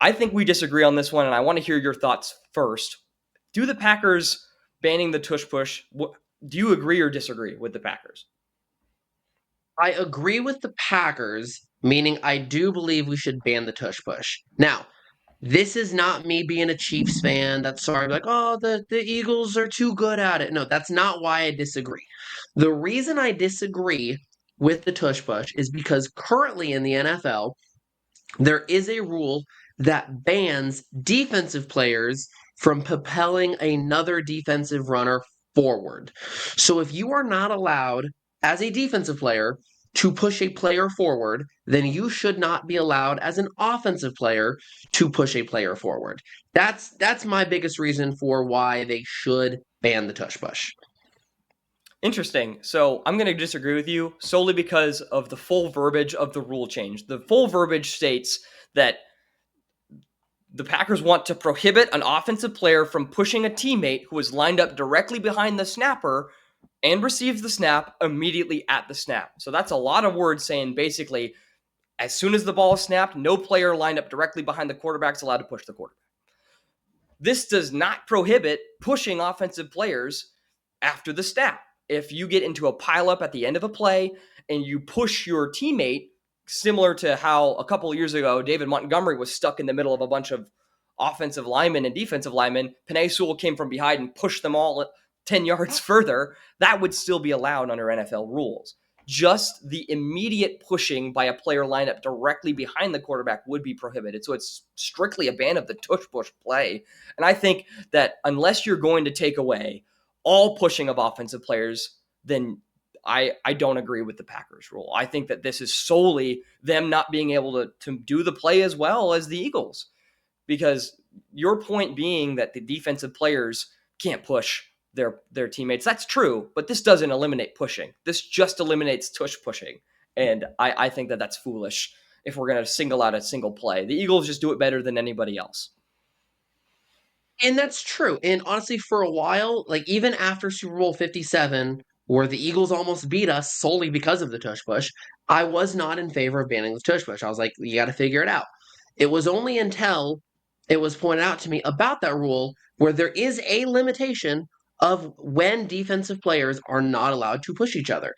I think we disagree on this one, and I want to hear your thoughts first. Do the Packers banning the tush push? Do you agree or disagree with the Packers? I agree with the Packers, meaning I do believe we should ban the tush push. Now, this is not me being a Chiefs fan that's sorry, like, oh, the Eagles are too good at it. No, that's not why I disagree. The reason I disagree with the tush push is because currently in the NFL, there is a rule that bans defensive players from propelling another defensive runner forward. So if you are not allowed as a defensive player to push a player forward, then you should not be allowed as an offensive player to push a player forward. That's my biggest reason for why they should ban the tush push. Interesting. So I'm going to disagree with you solely because of the full verbiage of the rule change. The full verbiage states that the Packers want to prohibit an offensive player from pushing a teammate who is lined up directly behind the snapper and receives the snap immediately at the snap. So that's a lot of words saying basically, as soon as the ball is snapped, no player lined up directly behind the quarterback is allowed to push the quarterback. This does not prohibit pushing offensive players after the snap. If you get into a pileup at the end of a play and you push your teammate, similar to how a couple of years ago David Montgomery was stuck in the middle of a bunch of offensive linemen and defensive linemen, Penei Sewell came from behind and pushed them all 10 yards further, that would still be allowed under NFL rules. Just the immediate pushing by a player lined up directly behind the quarterback would be prohibited. So it's strictly a ban of the tush push play. And I think that unless you're going to take away all pushing of offensive players, then I don't agree with the Packers rule. I think that this is solely them not being able to do the play as well as the Eagles. Because your point being that the defensive players can't push their teammates, that's true, but this doesn't eliminate pushing. This just eliminates tush pushing. And I think that that's foolish if we're going to single out a single play. The Eagles just do it better than anybody else. And that's true. And honestly, for a while, like even after Super Bowl 57, where the Eagles almost beat us solely because of the tush push, I was not in favor of banning the tush push. I was like, you got to figure it out. It was only until it was pointed out to me about that rule where there is a limitation of when defensive players are not allowed to push each other.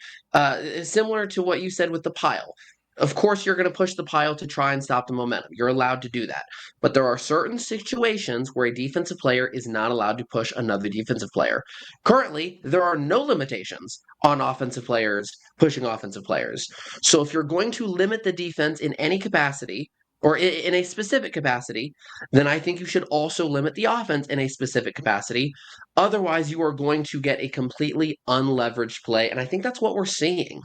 Similar to what you said with the pile. Of course, you're going to push the pile to try and stop the momentum. You're allowed to do that. But there are certain situations where a defensive player is not allowed to push another defensive player. Currently, there are no limitations on offensive players pushing offensive players. So if you're going to limit the defense in any capacity, or in a specific capacity, then I think you should also limit the offense in a specific capacity. Otherwise, you are going to get a completely unleveraged play. And I think that's what we're seeing.